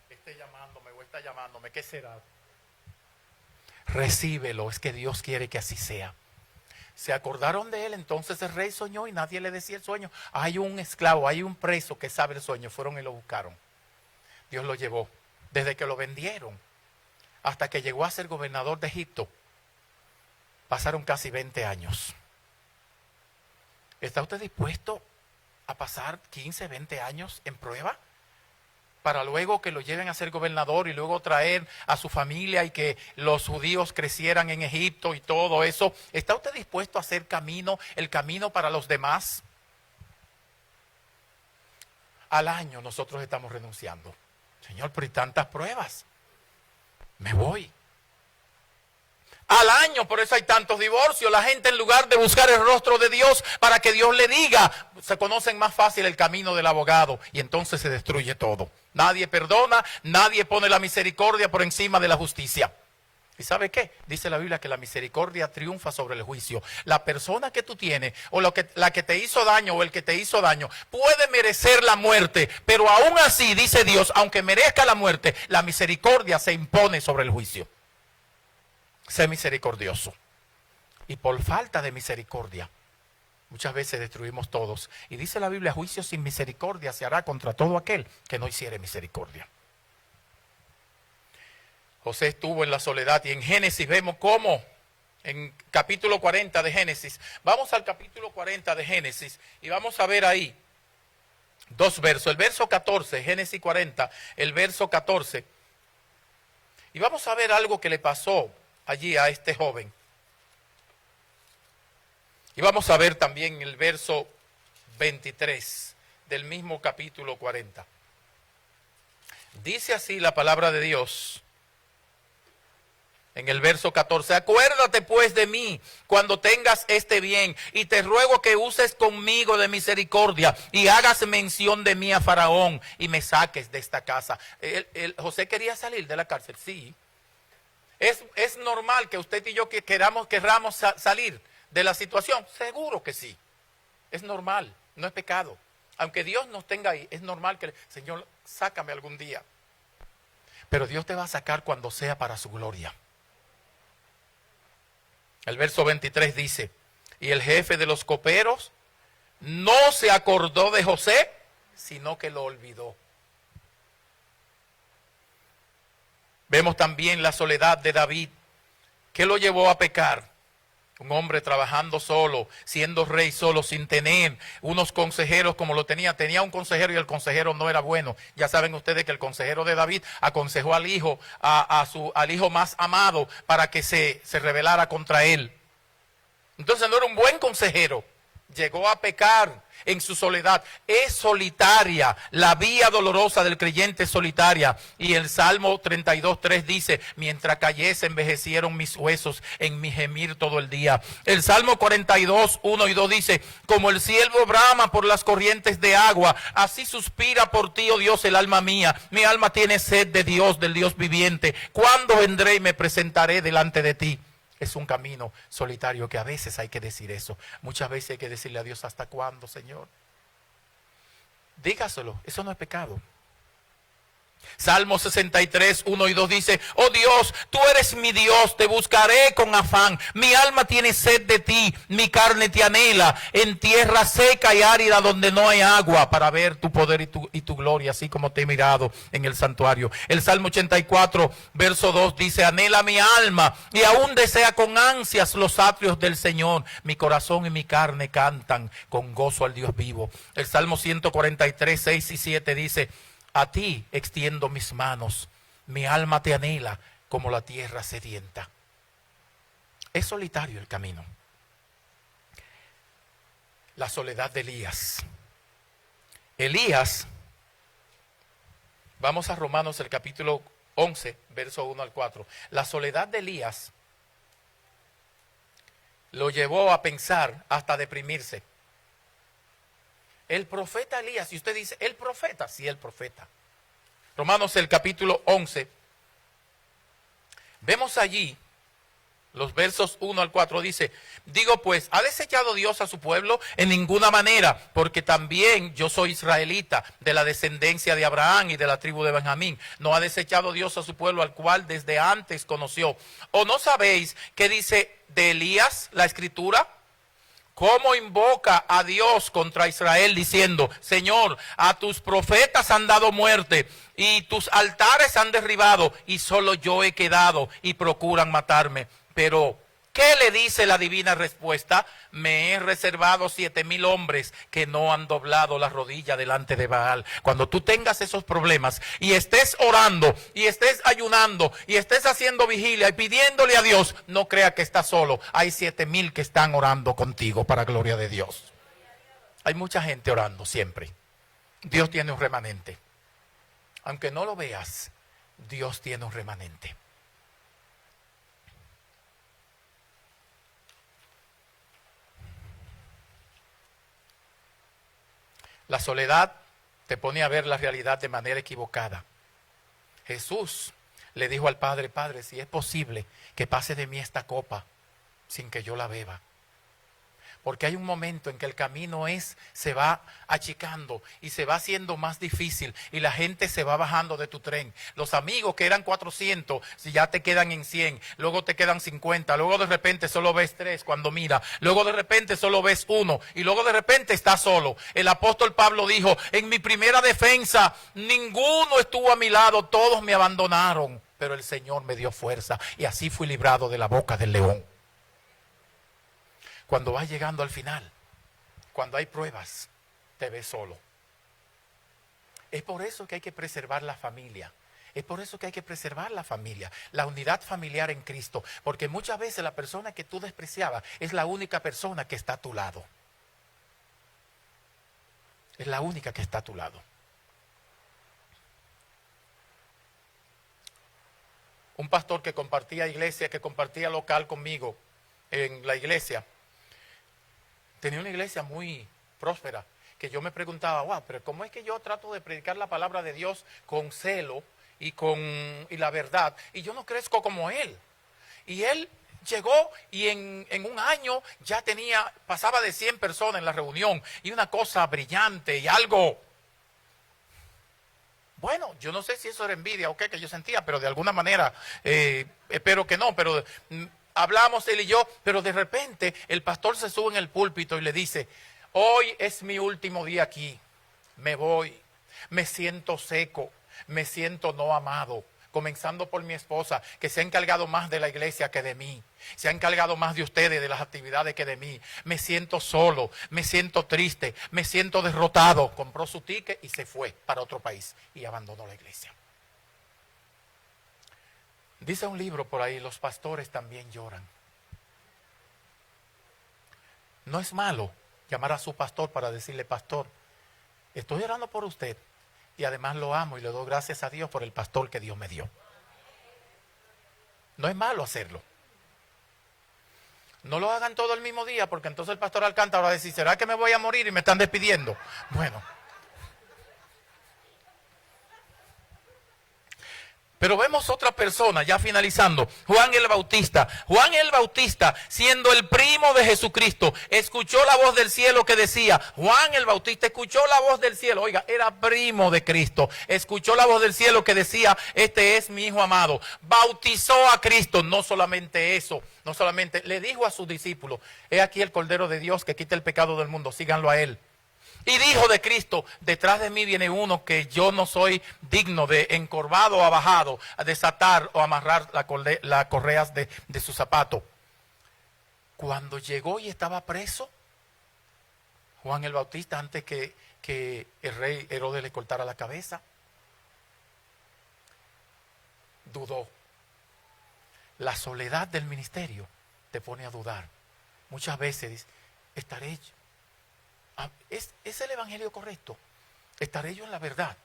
esté llamándome o está llamándome, qué será? Recíbelo, es que Dios quiere que así sea. Se acordaron de él, entonces el rey soñó y nadie le decía el sueño. Hay un esclavo, hay un preso que sabe el sueño. Fueron y lo buscaron. Dios lo llevó. Desde que lo vendieron hasta que llegó a ser gobernador de Egipto, pasaron casi 20 años. ¿Está usted dispuesto a pasar 15, 20 años en prueba? para luego que lo lleven a ser gobernador y luego traer a su familia y que los judíos crecieran en Egipto y todo eso. ¿Está usted dispuesto a hacer el camino para los demás? Al año nosotros estamos renunciando. Señor, pero hay tantas pruebas. Me voy. Al año, por eso hay tantos divorcios. La gente, en lugar de buscar el rostro de Dios para que Dios le diga, se conocen más fácil el camino del abogado y entonces se destruye todo. Nadie perdona, nadie pone la misericordia por encima de la justicia. ¿Y sabe qué? Dice la Biblia que la misericordia triunfa sobre el juicio. La persona que tú tienes o la que te hizo daño o el que te hizo daño puede merecer la muerte, pero aún así, dice Dios, aunque merezca la muerte, la misericordia se impone sobre el juicio. Sé misericordioso. Y por falta de misericordia, muchas veces destruimos todos. Y dice la Biblia, juicio sin misericordia se hará contra todo aquel que no hiciere misericordia. José estuvo en la soledad y en Génesis vemos cómo, en capítulo 40 de Génesis, vamos al capítulo 40 de Génesis y vamos a ver ahí dos versos. El verso 14, Génesis 40, el verso 14. Y vamos a ver algo que le pasó allí a este joven. Y vamos a ver también el verso 23 del mismo capítulo 40. Dice así la palabra de Dios en el verso 14. Acuérdate pues de mí cuando tengas este bien y te ruego que uses conmigo de misericordia y hagas mención de mí a Faraón y me saques de esta casa. José quería salir de la cárcel, sí. ¿Es normal que usted y yo querramos salir de la situación? Seguro que sí. Es normal, no es pecado. Aunque Dios nos tenga ahí, es normal que, Señor, sácame algún día. Pero Dios te va a sacar cuando sea para su gloria. El verso 23 dice, y el jefe de los coperos no se acordó de José, sino que lo olvidó. Vemos también la soledad de David. ¿Qué lo llevó a pecar? Un hombre trabajando solo, siendo rey solo, sin tener unos consejeros como lo tenía. Tenía un consejero y el consejero no era bueno. Ya saben ustedes que el consejero de David aconsejó al hijo, al hijo más amado para que se rebelara contra él. Entonces no era un buen consejero. Llegó a pecar en su soledad. Es solitaria, la vía dolorosa del creyente es solitaria. Y el Salmo 32:3 dice, mientras cayese envejecieron mis huesos en mi gemir todo el día. El Salmo 42:1 y 2 dice, como el ciervo brama por las corrientes de agua, así suspira por ti, oh Dios, el alma mía. Mi alma tiene sed de Dios, del Dios viviente. ¿Cuándo vendré y me presentaré delante de ti? Es un camino solitario que a veces hay que decir eso. Muchas veces hay que decirle a Dios, ¿hasta cuándo, Señor? Dígaselo, eso no es pecado. Salmo 63:1 y 2 dice, oh Dios, tú eres mi Dios, te buscaré con afán. Mi alma tiene sed de ti, mi carne te anhela, en tierra seca y árida donde no hay agua, para ver tu poder y tu gloria, así como te he mirado en el santuario. El Salmo 84, verso 2 dice, anhela mi alma y aún desea con ansias los atrios del Señor. Mi corazón y mi carne cantan con gozo al Dios vivo. El Salmo 143, 6 y 7 dice, a ti extiendo mis manos, mi alma te anhela como la tierra sedienta. Es solitario el camino. La soledad de Elías. Elías, vamos a Romanos el capítulo 11, verso 1 al 4. La soledad de Elías lo llevó a pensar hasta deprimirse. El profeta Elías, y usted dice, ¿el profeta? Sí, el profeta. Romanos el capítulo 11. Vemos allí los versos 1 al 4, dice, digo pues, ¿ha desechado Dios a su pueblo? En ninguna manera, porque también yo soy israelita, de la descendencia de Abraham y de la tribu de Benjamín. No ha desechado Dios a su pueblo, al cual desde antes conoció. ¿O no sabéis qué dice de Elías la Escritura? ¿Cómo invoca a Dios contra Israel diciendo, Señor, a tus profetas han dado muerte y tus altares han derribado y solo yo he quedado y procuran matarme? Pero ¿Qué le dice la divina respuesta? Me he reservado 7,000 hombres que no han doblado la rodilla delante de Baal. Cuando tú tengas esos problemas y estés orando y estés ayunando y estés haciendo vigilia y pidiéndole a Dios, no crea que estás solo. Hay 7,000 que están orando contigo para gloria de Dios. Hay mucha gente orando siempre. Dios tiene un remanente. Aunque no lo veas, Dios tiene un remanente. La soledad te pone a ver la realidad de manera equivocada. Jesús le dijo al Padre, Padre, si es posible que pase de mí esta copa sin que yo la beba. Porque hay un momento en que el camino se va achicando y se va haciendo más difícil y la gente se va bajando de tu tren. Los amigos que eran 400, si ya te quedan en 100, luego te quedan 50, luego de repente solo ves 3 cuando mira, luego de repente solo ves 1 y luego de repente estás solo. El apóstol Pablo dijo, en mi primera defensa ninguno estuvo a mi lado, todos me abandonaron, pero el Señor me dio fuerza y así fui librado de la boca del león. Cuando vas llegando al final, cuando hay pruebas, te ves solo. Es por eso que hay que preservar la familia. Es por eso que hay que preservar la familia, la unidad familiar en Cristo. Porque muchas veces la persona que tú despreciabas es la única persona que está a tu lado. Es la única que está a tu lado. Un pastor que compartía iglesia, que compartía local conmigo en la iglesia, tenía una iglesia muy próspera, que yo me preguntaba, wow, pero ¿cómo es que yo trato de predicar la palabra de Dios con celo y la verdad? Y yo no crezco como él. Y él llegó y en un año ya pasaba de 100 personas en la reunión, y una cosa brillante y algo. Bueno, yo no sé si eso era envidia o qué que yo sentía, pero de alguna manera, espero que no, pero hablamos él y yo, pero de repente el pastor se sube en el púlpito y le dice, hoy es mi último día aquí, me voy, me siento seco, me siento no amado, comenzando por mi esposa, que se ha encargado más de la iglesia que de mí, se ha encargado más de ustedes, de las actividades que de mí, me siento solo, me siento triste, me siento derrotado. Compró su ticket y se fue para otro país y abandonó la iglesia. Dice un libro por ahí, los pastores también lloran. No es malo llamar a su pastor para decirle, pastor, estoy orando por usted y además lo amo y le doy gracias a Dios por el pastor que Dios me dio. No es malo hacerlo. No lo hagan todo el mismo día, porque entonces el pastor Alcántara va a decir, ¿será que me voy a morir y me están despidiendo? Bueno. Pero vemos otra persona, ya finalizando, Juan el Bautista. Juan el Bautista, siendo el primo de Jesucristo, escuchó la voz del cielo que decía, Juan el Bautista escuchó la voz del cielo, oiga, era primo de Cristo, escuchó la voz del cielo que decía, este es mi hijo amado. Bautizó a Cristo, no solamente eso, no solamente, le dijo a sus discípulos, he aquí el Cordero de Dios que quita el pecado del mundo, síganlo a él. Y dijo de Cristo, detrás de mí viene uno que yo no soy digno de, encorvado o abajado, a desatar o amarrar las correas de su zapato. Cuando llegó y estaba preso, Juan el Bautista, antes que el rey Herodes le cortara la cabeza, dudó. La soledad del ministerio te pone a dudar. Muchas veces estaré yo. ¿Es el evangelio correcto? ¿Estaré yo en la verdad?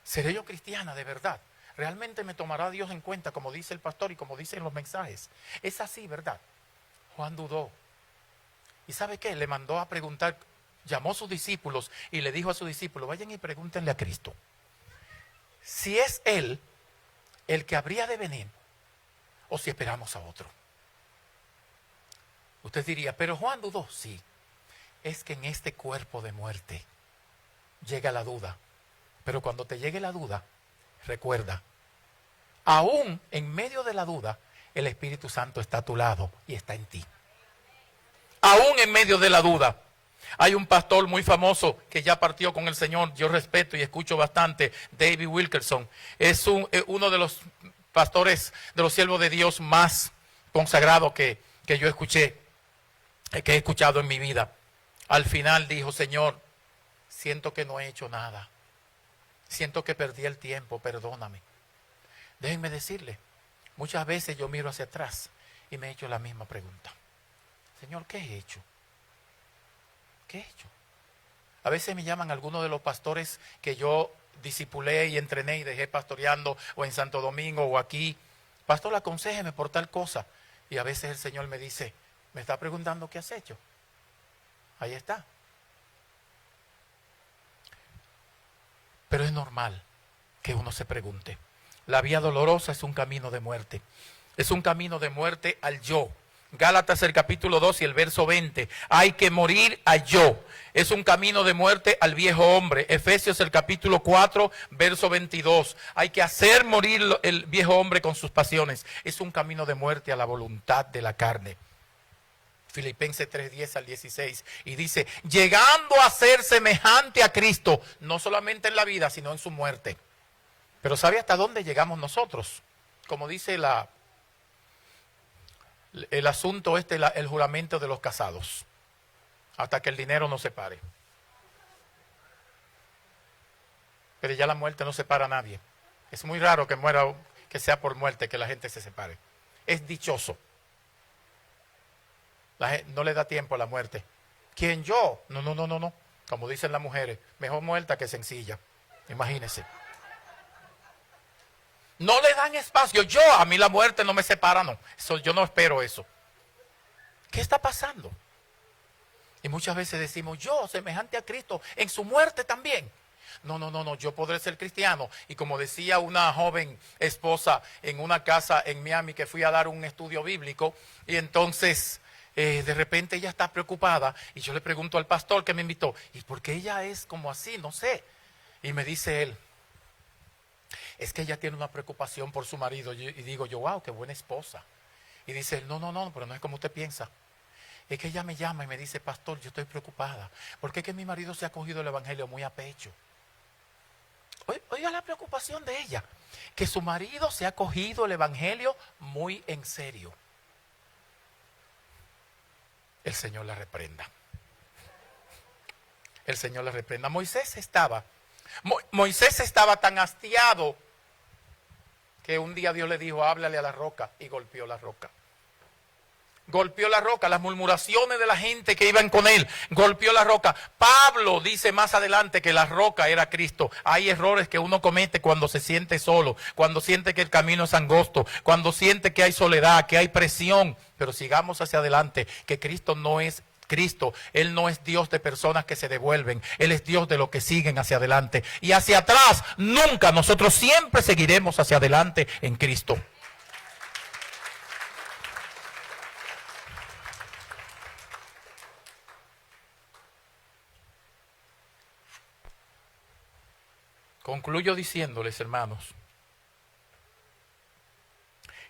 ¿Seré yo cristiana de verdad? ¿Realmente me tomará Dios en cuenta, como dice el pastor y como dicen los mensajes? Es así, ¿verdad? Juan dudó. ¿Y sabe qué? Le mandó a preguntar, llamó a sus discípulos y le dijo a sus discípulos, vayan y pregúntenle a Cristo si es Él el que habría de venir o si esperamos a otro. Usted diría, pero Juan dudó. Sí. Es que en este cuerpo de muerte llega la duda. Pero cuando te llegue la duda, recuerda, aún en medio de la duda, el Espíritu Santo está a tu lado y está en ti. Aún en medio de la duda. Hay un pastor muy famoso que ya partió con el Señor, yo respeto y escucho bastante, David Wilkerson. Es uno de los pastores, de los siervos de Dios más consagrado que yo escuché, que he escuchado en mi vida, al final dijo: Señor, siento que no he hecho nada. Siento que perdí el tiempo, perdóname. Déjenme decirle, muchas veces yo miro hacia atrás y me he hecho la misma pregunta. Señor, ¿qué he hecho? ¿Qué he hecho? A veces me llaman algunos de los pastores que yo discipulé y entrené y dejé pastoreando, o en Santo Domingo o aquí. Pastor, aconséjeme por tal cosa. Y a veces el Señor me dice, me está preguntando qué has hecho. Ahí está. Pero es normal que uno se pregunte. La vía dolorosa es un camino de muerte. Es un camino de muerte al yo. Gálatas el capítulo 2 y el verso 20. Hay que morir a yo. Es un camino de muerte al viejo hombre. Efesios el capítulo 4, verso 22. Hay que hacer morir el viejo hombre con sus pasiones. Es un camino de muerte a la voluntad de la carne. Filipenses 3, 10 al 16. Y dice, llegando a ser semejante a Cristo, no solamente en la vida, sino en su muerte. Pero ¿sabe hasta dónde llegamos nosotros? Como dice el asunto el juramento de los casados. Hasta que el dinero nos separe. Pero ya la muerte no separa a nadie. Es muy raro que muera, que sea por muerte, que la gente se separe. Es dichoso. No le da tiempo a la muerte. ¿Quién, yo? No. Como dicen las mujeres, mejor muerta que sencilla. Imagínense. No le dan espacio. A mí la muerte no me separa, no. Yo no espero eso. ¿Qué está pasando? Y muchas veces decimos, yo, semejante a Cristo, en su muerte también. No, yo podré ser cristiano. Y como decía una joven esposa en una casa en Miami que fui a dar un estudio bíblico, y entonces de repente ella está preocupada, y yo le pregunto al pastor que me invitó, ¿y por qué ella es como así? No sé. Y me dice él, es que ella tiene una preocupación por su marido. Y digo yo, wow, qué buena esposa. Y dice él, no, pero no es como usted piensa. Es que ella me llama y me dice, pastor, yo estoy preocupada, porque es que mi marido se ha cogido el evangelio muy a pecho. Oiga la preocupación de ella, que su marido se ha cogido el evangelio muy en serio. El Señor la reprenda. El Señor la reprenda. Moisés estaba tan hastiado que un día Dios le dijo, háblale a la roca, y golpeó la roca. Golpeó la roca, las murmuraciones de la gente que iban con él, golpeó la roca. Pablo dice más adelante que la roca era Cristo. Hay errores que uno comete cuando se siente solo, cuando siente que el camino es angosto, cuando siente que hay soledad, que hay presión. Pero sigamos hacia adelante, que Cristo no es Cristo. Él no es Dios de personas que se devuelven. Él es Dios de los que siguen hacia adelante. Y hacia atrás, nunca. Nosotros siempre seguiremos hacia adelante en Cristo. Concluyo diciéndoles, hermanos,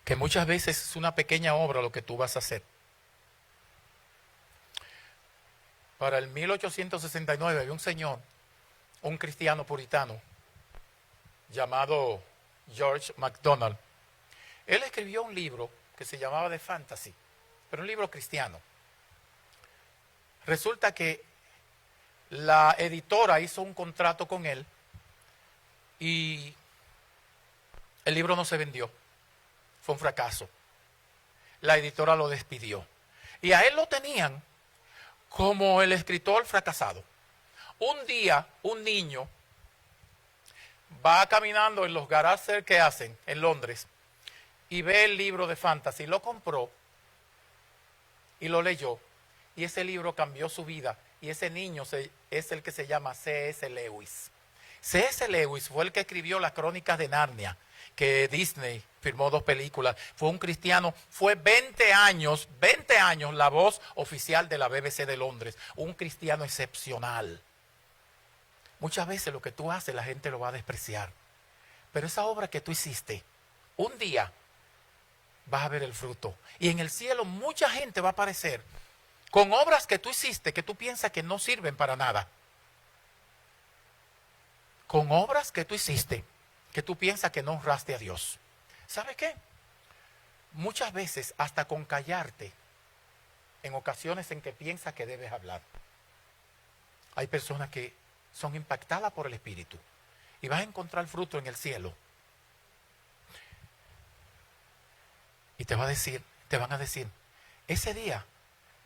que muchas veces es una pequeña obra lo que tú vas a hacer. Para el 1869 había un señor, un cristiano puritano, llamado George MacDonald. Él escribió un libro que se llamaba The Fantasy, pero un libro cristiano. Resulta que la editora hizo un contrato con él y el libro no se vendió. Fue un fracaso. La editora lo despidió. Y a él lo tenían como el escritor fracasado. Un día, un niño va caminando en los garages que hacen en Londres y ve el libro de fantasy, lo compró y lo leyó. Y ese libro cambió su vida. Y ese niño es el que se llama C.S. Lewis. C.S. Lewis fue el que escribió las Crónicas de Narnia, que Disney firmó 2 películas. Fue un cristiano, fue 20 años la voz oficial de la BBC de Londres. Un cristiano excepcional. Muchas veces lo que tú haces la gente lo va a despreciar. Pero esa obra que tú hiciste, un día vas a ver el fruto. Y en el cielo mucha gente va a aparecer con obras que tú hiciste que tú piensas que no sirven para nada. Con obras que tú hiciste que tú piensas que no honraste a Dios. ¿Sabe qué? muchas veces hasta con callarte, en ocasiones en que piensas que debes hablar. Hay personas que son impactadas por el Espíritu y vas a encontrar fruto en el cielo. Y te van a decir, ese día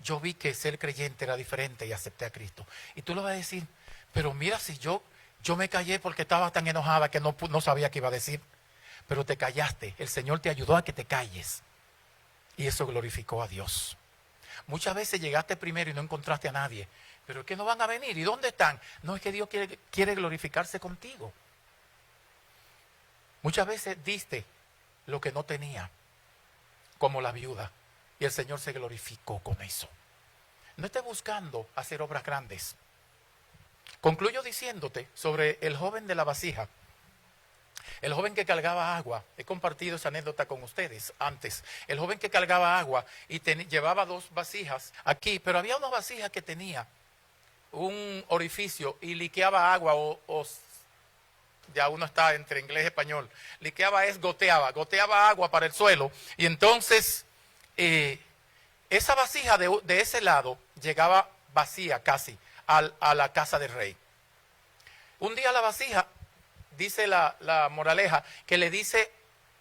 yo vi que ser creyente era diferente y acepté a Cristo. Y tú le vas a decir, pero mira, si yo me callé porque estaba tan enojada que no sabía qué iba a decir. Pero te callaste, el Señor te ayudó a que te calles. Y eso glorificó a Dios. Muchas veces llegaste primero y no encontraste a nadie. Pero es que no van a venir. ¿Y dónde están? No, es que Dios quiere glorificarse contigo. Muchas veces diste lo que no tenía, como la viuda. Y el Señor se glorificó con eso. No estés buscando hacer obras grandes. Concluyo diciéndote sobre el joven de la vasija. El joven que cargaba agua, he compartido esa anécdota con ustedes antes. El joven que cargaba agua y llevaba 2 vasijas aquí, pero había una vasija que tenía un orificio y liqueaba agua ya uno está entre inglés y español. Liqueaba es goteaba agua para el suelo. Y entonces esa vasija de ese lado llegaba vacía casi a la casa del rey. Un día la vasija, dice la moraleja, que le dice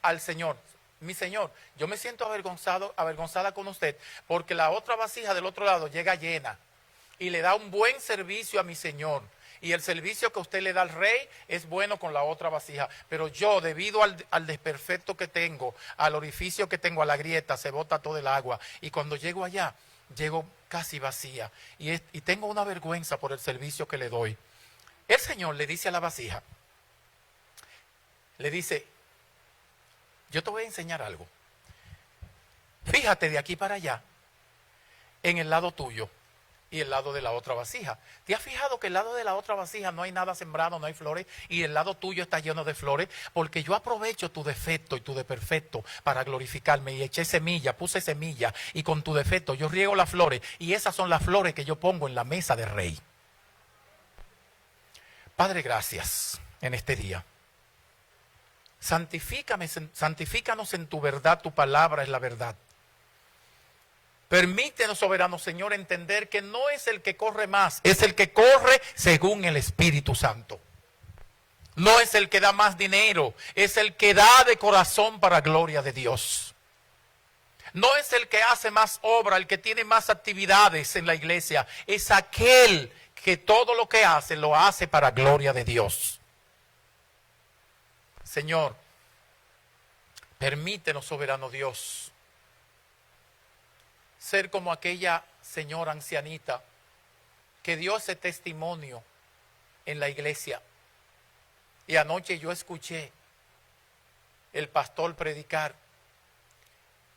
al Señor, mi Señor, yo me siento avergonzada con usted, porque la otra vasija del otro lado llega llena y le da un buen servicio a mi Señor. Y el servicio que usted le da al rey es bueno con la otra vasija. Pero yo, debido al desperfecto que tengo, al orificio que tengo, a la grieta, se bota todo el agua. Y cuando llego allá, llego casi vacía. Y tengo una vergüenza por el servicio que le doy. El Señor le dice a la vasija, le dice, yo te voy a enseñar algo. Fíjate de aquí para allá, en el lado tuyo y el lado de la otra vasija. ¿Te has fijado que el lado de la otra vasija no hay nada sembrado, no hay flores, y el lado tuyo está lleno de flores? Porque yo aprovecho tu defecto y tu desperfecto para glorificarme, y eché semilla, puse semilla, y con tu defecto yo riego las flores, y esas son las flores que yo pongo en la mesa del rey. Padre, gracias en este día. Santifícanos en tu verdad, tu palabra es la verdad. Permítenos, soberano Señor, entender que no es el que corre más, es el que corre según el Espíritu Santo. No es el que da más dinero, es el que da de corazón para gloria de Dios. No es el que hace más obra, el que tiene más actividades en la iglesia, es aquel que todo lo que hace, lo hace para gloria de Dios. Señor, permítenos, soberano Dios, ser como aquella señora ancianita que dio ese testimonio en la iglesia. Y anoche yo escuché el pastor predicar,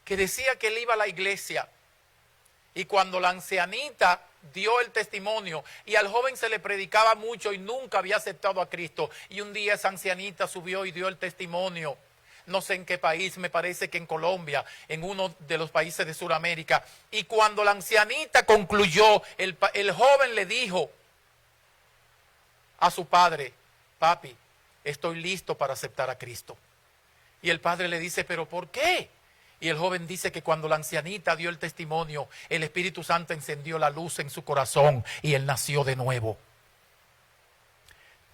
que decía que él iba a la iglesia, y cuando la ancianita dio el testimonio, y al joven se le predicaba mucho y nunca había aceptado a Cristo, y un día esa ancianita subió y dio el testimonio, no sé en qué país, me parece que en Colombia, en uno de los países de Sudamérica, y cuando la ancianita concluyó, el joven le dijo a su padre, papi, estoy listo para aceptar a Cristo. Y el padre le dice, ¿pero por qué? Y el joven dice que cuando la ancianita dio el testimonio, el Espíritu Santo encendió la luz en su corazón y él nació de nuevo.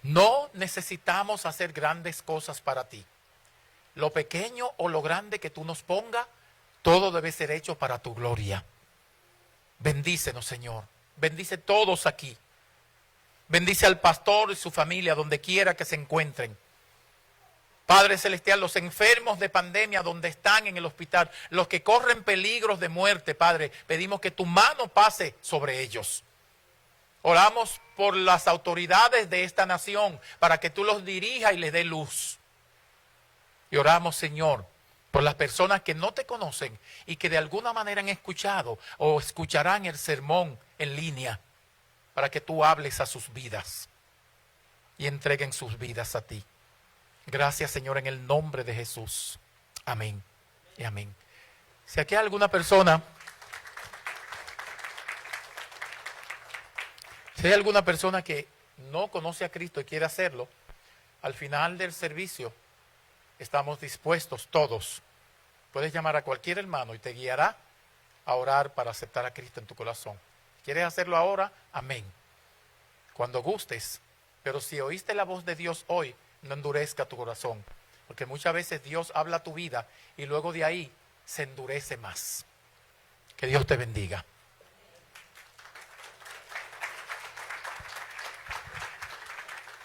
No necesitamos hacer grandes cosas para ti. Lo pequeño o lo grande que tú nos pongas, todo debe ser hecho para tu gloria. Bendícenos, Señor. Bendice a todos aquí. Bendice al pastor y su familia donde quiera que se encuentren. Padre Celestial, los enfermos de pandemia donde están en el hospital, los que corren peligros de muerte, Padre, pedimos que tu mano pase sobre ellos. Oramos por las autoridades de esta nación para que tú los dirijas y les dé luz. Y oramos, Señor, por las personas que no te conocen y que de alguna manera han escuchado o escucharán el sermón en línea, para que tú hables a sus vidas y entreguen sus vidas a ti. Gracias, Señor, en el nombre de Jesús. Amén y amén. Si aquí hay alguna persona, que no conoce a Cristo y quiere hacerlo, al final del servicio estamos dispuestos todos Puedes llamar a cualquier hermano y te guiará a orar para aceptar a Cristo en tu corazón. ¿Quieres hacerlo ahora? Amén. Cuando gustes. Pero si oíste la voz de Dios hoy, no endurezca tu corazón. Porque muchas veces Dios habla a tu vida y luego de ahí se endurece más. Que Dios te bendiga.